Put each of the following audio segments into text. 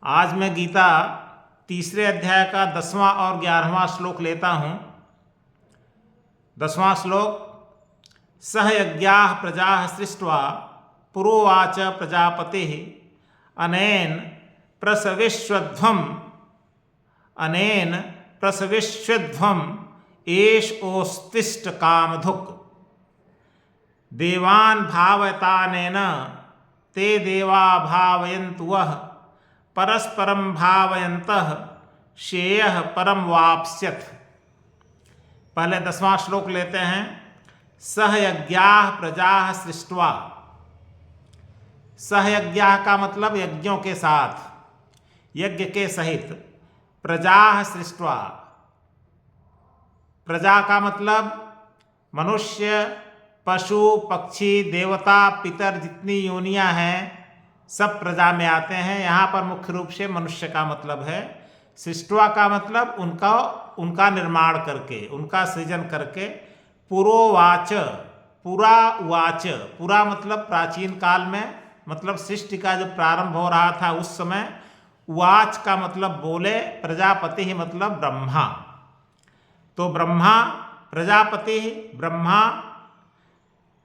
आज मैं गीता तीसरे अध्याय का 10वां और 11वां श्लोक लेता हूँ। 10वां श्लोक, सह यज्ञाः प्रजाः सृष्ट्वा पुरोवाच प्रजापतिः अनेन प्रसविष्वध्वम् एष ओस्तिष्ठ कामधुक् देवान् भावयतानेन ते देवा भावयन्तु वः परस्परं भावयन्तः श्रेयः परम वाप्स्यथ। पहले 10वां श्लोक लेते हैं। सह यज्ञाः प्रजाः सृष्ट्वा। सह यज्ञाः का मतलब यज्ञों के साथ, यज्ञ के सहित। प्रजाः सृष्ट्वा, प्रजा का मतलब मनुष्य, पशु, पक्षी, देवता, पितर, जितनी योनियां हैं सब प्रजा में आते हैं। यहाँ पर मुख्य रूप से मनुष्य का मतलब है। सृष्टवा का मतलब उनका निर्माण करके, उनका सृजन करके। पुरोवाच, पुरा उवाच, पुरा मतलब प्राचीन काल में, मतलब सृष्टि का जब प्रारंभ हो रहा था उस समय। उवाच का मतलब बोले, प्रजापति ही मतलब ब्रह्मा। तो ब्रह्मा, प्रजापति ब्रह्मा,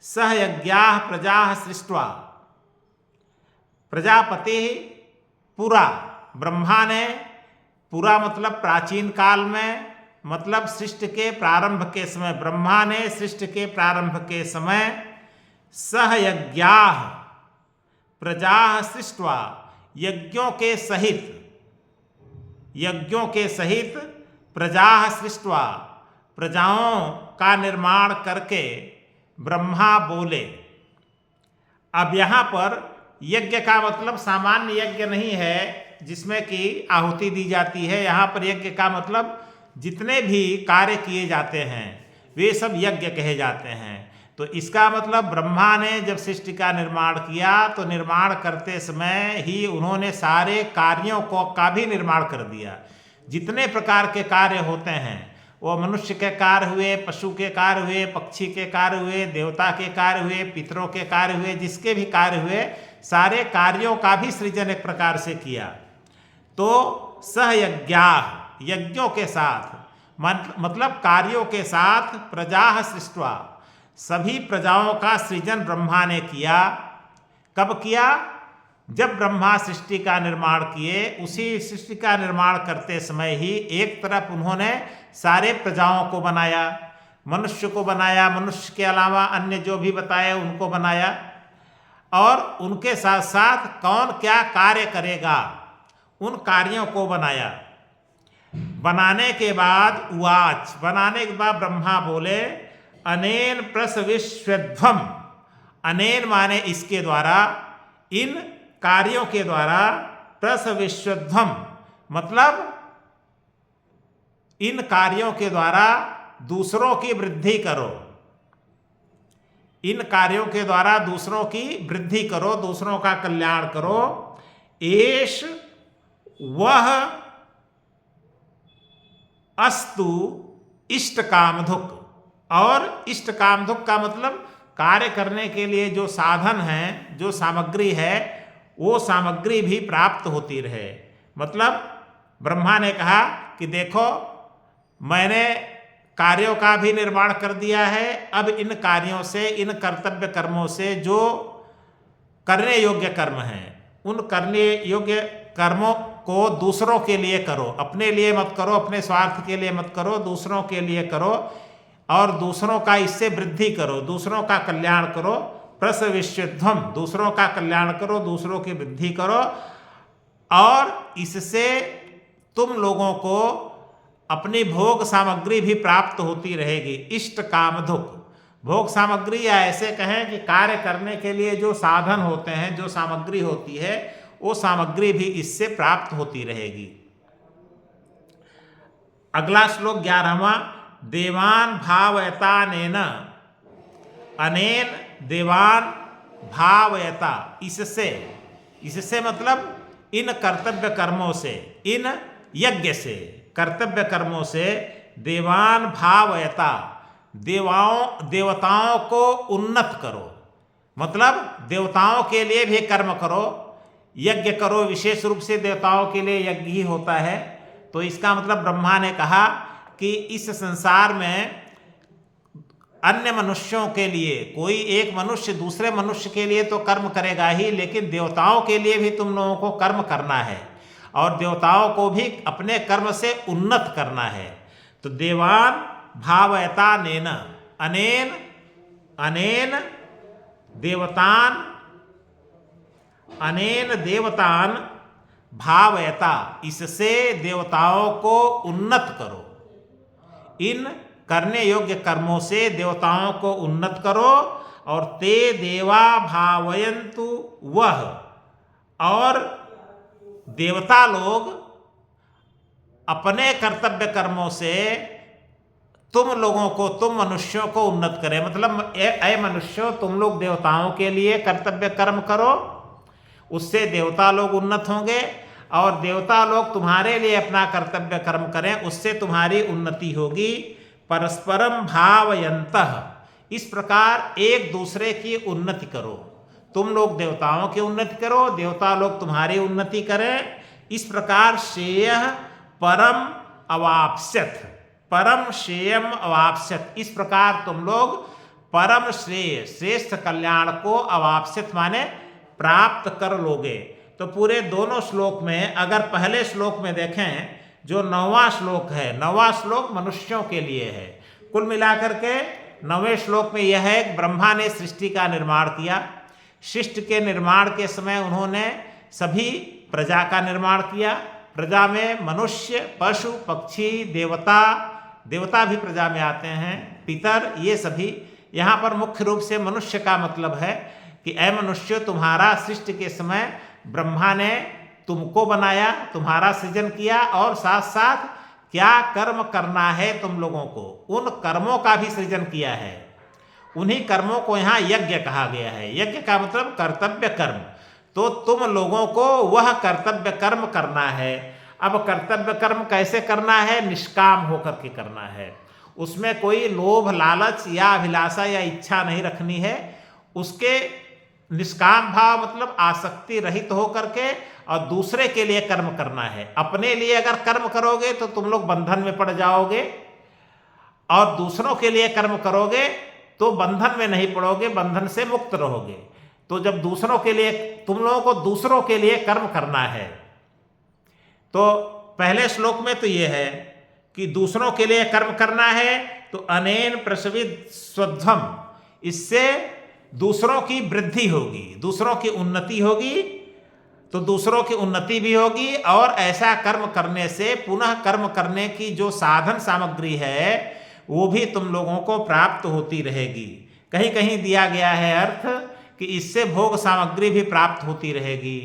सह यज्ञाः प्रजाः सृष्ट्वा। प्रजापति पुरा, ब्रह्मा ने, पुरा मतलब प्राचीन काल में, मतलब सृष्टि के प्रारंभ के समय, ब्रह्मा ने सृष्टि के प्रारंभ के समय सह यज्ञाः प्रजाः सृष्ट्वा, यज्ञों के सहित, यज्ञों के सहित प्रजाः सृष्ट्वा, प्रजाओं का निर्माण करके ब्रह्मा बोले। अब यहाँ पर यज्ञ का मतलब सामान्य यज्ञ नहीं है जिसमें कि आहुति दी जाती है। यहाँ पर यज्ञ का मतलब जितने भी कार्य किए जाते हैं वे सब यज्ञ कहे जाते हैं। तो इसका मतलब ब्रह्मा ने जब सृष्टि का निर्माण किया तो निर्माण करते समय ही उन्होंने सारे कार्यों का भी निर्माण कर दिया। जितने प्रकार के कार्य होते हैं, वो मनुष्य के कार्य हुए, पशु के कार्य हुए, पक्षी के कार्य हुए, देवता के कार्य हुए, पितरों के कार्य हुए, जिसके भी कार्य हुए, सारे कार्यों का भी सृजन एक प्रकार से किया। तो सहयज्ञाः, यज्ञों के साथ, मतलब कार्यों के साथ, प्रजाः सृष्ट्वा, सभी प्रजाओं का सृजन ब्रह्मा ने किया। कब किया? जब ब्रह्मा सृष्टि का निर्माण किए, उसी सृष्टि का निर्माण करते समय ही एक तरफ उन्होंने सारे प्रजाओं को बनाया, मनुष्य को बनाया, मनुष्य के अलावा अन्य जो भी बताए उनको बनाया, और उनके साथ साथ कौन क्या कार्य करेगा उन कार्यों को बनाया। बनाने के बाद उवाच, बनाने के बाद ब्रह्मा बोले, अनेन प्रसविष्वध्वम्, अनेन माने इसके द्वारा, इन कार्यों के द्वारा, प्रसविष्वध्वम् मतलब इन कार्यों के द्वारा दूसरों की वृद्धि करो, इन कार्यों के द्वारा दूसरों की वृद्धि करो, दूसरों का कल्याण करो। एष वह अस्तु इष्ट कामधुक्, और इष्ट कामधुक् का मतलब कार्य करने के लिए जो साधन है, जो सामग्री है, वो सामग्री भी प्राप्त होती रहे। मतलब ब्रह्मा ने कहा कि देखो मैंने कार्यों का भी निर्माण कर दिया है, अब इन कार्यों से, इन कर्तव्य कर्मों से जो करने योग्य कर्म हैं, उन करने योग्य कर्मों को दूसरों के लिए करो, अपने लिए मत करो, अपने स्वार्थ के लिए मत करो, दूसरों के लिए करो, और दूसरों का इससे वृद्धि करो, दूसरों का कल्याण करो। प्रसविष्वध्वम्, दूसरों का कल्याण करो, दूसरों की वृद्धि करो, और इससे तुम लोगों को अपनी भोग सामग्री भी प्राप्त होती रहेगी। इष्ट कामधुक्, भोग सामग्री, या ऐसे कहें कि कार्य करने के लिए जो साधन होते हैं, जो सामग्री होती है, वो सामग्री भी इससे प्राप्त होती रहेगी। अगला श्लोक 11वां, देवान् भावयतानेन, अनेन देवान् भावयता, इससे, इससे मतलब इन कर्तव्य कर्मों से, इन यज्ञ से, कर्तव्य कर्मों से, देवान् भावयता, देवताओं को उन्नत करो, मतलब देवताओं के लिए भी कर्म करो। यज्ञ करो, विशेष रूप से देवताओं के लिए यज्ञ ही होता है। तो इसका मतलब ब्रह्मा ने कहा कि इस संसार में अन्य मनुष्यों के लिए, कोई एक मनुष्य दूसरे मनुष्य के लिए तो कर्म करेगा ही, लेकिन देवताओं के लिए भी तुम लोगों को कर्म करना है और देवताओं को भी अपने कर्म से उन्नत करना है। तो देवान भावयता नेन, अनेन अनेन देवतान, अनेन देवतान भावयता, इससे देवताओं को उन्नत करो। इन करने योग्य कर्मों से देवताओं को उन्नत करो। और ते देवा भावयन्तु वह, और देवता लोग अपने कर्तव्य कर्मों से तुम लोगों को, तुम मनुष्यों को उन्नत करें। मतलब ऐ मनुष्यों, तुम लोग देवताओं के लिए कर्तव्य कर्म करो, उससे देवता लोग उन्नत होंगे, और देवता लोग तुम्हारे लिए अपना कर्तव्य कर्म करें, उससे तुम्हारी उन्नति होगी। परस्परम भावयन्तः, इस प्रकार एक दूसरे की उन्नति करो। तुम लोग देवताओं की उन्नति करो, देवता लोग तुम्हारी उन्नति करें। इस प्रकार श्रेयः परम अवाप्स्यथ, परम श्रेयम अवाप्स्यथ, इस प्रकार तुम लोग परम श्रेय, श्रेष्ठ कल्याण को अवाप्स्यथ माने प्राप्त कर लोगे। तो पूरे दोनों श्लोक में, अगर पहले श्लोक में देखें जो 9वां श्लोक है, 9वां श्लोक मनुष्यों के लिए है। कुल मिलाकर के 9वें श्लोक में यह है कि ब्रह्मा ने सृष्टि का निर्माण किया। सृष्टि के निर्माण के समय उन्होंने सभी प्रजा का निर्माण किया। प्रजा में मनुष्य, पशु, पक्षी, देवता, देवता भी प्रजा में आते हैं, पितर, ये सभी। यहाँ पर मुख्य रूप से मनुष्य का मतलब है कि ऐ मनुष्य, तुम्हारा सृष्टि के समय ब्रह्मा ने तुमको बनाया, तुम्हारा सृजन किया, और साथ साथ क्या कर्म करना है तुम लोगों को, उन कर्मों का भी सृजन किया है। उन्हीं कर्मों को यहाँ यज्ञ कहा गया है। यज्ञ का मतलब कर्तव्य कर्म। तो तुम लोगों को वह कर्तव्य कर्म करना है। अब कर्तव्य कर्म कैसे करना है? निष्काम होकर के करना है। उसमें कोई लोभ, लालच या अभिलाषा या इच्छा नहीं रखनी है। उसके निष्काम भाव मतलब आसक्ति रहित होकर के, और दूसरे के लिए कर्म करना है। अपने लिए अगर कर्म करोगे तो तुम लोग बंधन में पड़ जाओगे, और दूसरों के लिए कर्म करोगे तो बंधन में नहीं पड़ोगे, बंधन से मुक्त रहोगे। तो जब दूसरों के लिए, तुम लोगों को दूसरों के लिए कर्म करना है, तो पहले श्लोक में तो ये है कि दूसरों के लिए कर्म करना है। तो अनेन प्रसवित स्वध्वम, इससे दूसरों की वृद्धि होगी, दूसरों की उन्नति होगी। तो दूसरों की उन्नति भी होगी, और ऐसा कर्म करने से पुनः कर्म करने की जो साधन सामग्री है वो भी तुम लोगों को प्राप्त होती रहेगी। कहीं कहीं दिया गया है अर्थ कि इससे भोग सामग्री भी प्राप्त होती रहेगी।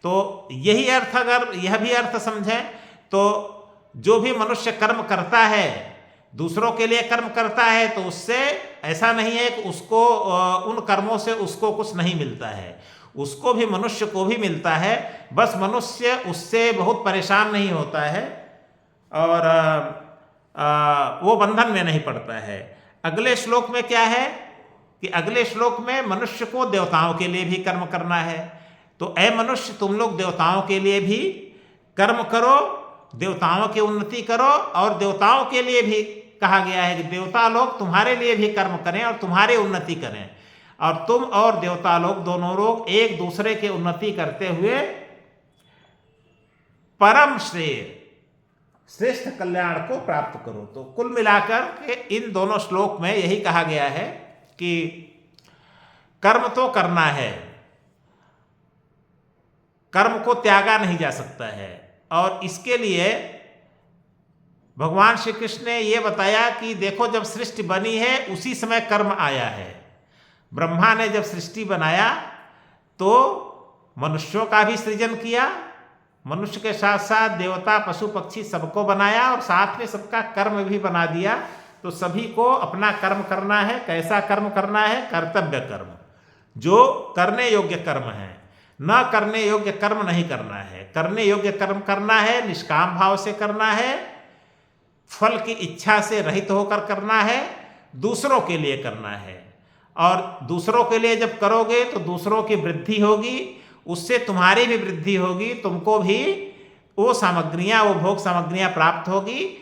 तो यही अर्थ, अगर यह भी अर्थ समझें तो जो भी मनुष्य कर्म करता है, दूसरों के लिए कर्म करता है, तो उससे ऐसा नहीं है कि उसको उन कर्मों से उसको कुछ नहीं मिलता है। उसको भी, मनुष्य को भी मिलता है। बस मनुष्य उससे बहुत परेशान नहीं होता है और वो बंधन में नहीं पड़ता है। अगले श्लोक में क्या है कि अगले श्लोक में मनुष्य को देवताओं के लिए भी कर्म करना है। तो ऐ मनुष्य, तुम लोग देवताओं के लिए भी कर्म करो, देवताओं की उन्नति करो। और देवताओं के लिए भी कहा गया है कि देवता लोग तुम्हारे लिए भी कर्म करें और तुम्हारी उन्नति करें, और तुम और देवता लोग दोनों लोग एक दूसरे की उन्नति करते हुए परम श्रेय, श्रेष्ठ कल्याण को प्राप्त करो। तो कुल मिलाकर के इन दोनों श्लोक में यही कहा गया है कि कर्म तो करना है, कर्म को त्यागा नहीं जा सकता है। और इसके लिए भगवान श्री कृष्ण ने यह बताया कि देखो, जब सृष्टि बनी है उसी समय कर्म आया है। ब्रह्मा ने जब सृष्टि बनाया तो मनुष्यों का भी सृजन किया, मनुष्य के साथ साथ देवता, पशु, पक्षी सबको बनाया, और साथ में सबका कर्म भी बना दिया। तो सभी को अपना कर्म करना है। कैसा कर्म करना है? कर्तव्य कर्म, जो करने योग्य कर्म है। न करने योग्य कर्म नहीं करना है। करने योग्य कर्म करना है, निष्काम भाव से करना है, फल की इच्छा से रहित होकर करना है, दूसरों के लिए करना है। और दूसरों के लिए जब करोगे तो दूसरों की वृद्धि होगी, उससे तुम्हारी भी वृद्धि होगी, तुमको भी वो सामग्रियां, वो भोग सामग्रियां प्राप्त होगी।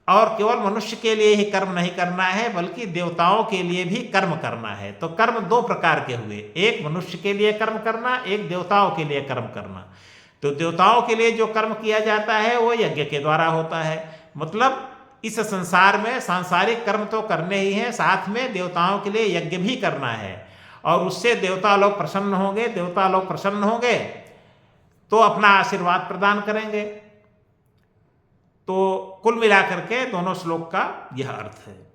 और केवल मनुष्य के लिए ही कर्म नहीं करना है, बल्कि देवताओं के लिए भी कर्म करना है। तो कर्म दो प्रकार के हुए, एक मनुष्य के लिए कर्म करना, एक देवताओं के लिए कर्म करना। तो देवताओं के लिए जो कर्म किया जाता है वो यज्ञ के द्वारा होता है। मतलब इस संसार में सांसारिक कर्म तो करने ही हैं, साथ में देवताओं के लिए यज्ञ भी करना है। और उससे देवता लोग प्रसन्न होंगे, देवता लोग प्रसन्न होंगे तो अपना आशीर्वाद प्रदान करेंगे। तो कुल मिलाकर के दोनों श्लोक का यह अर्थ है।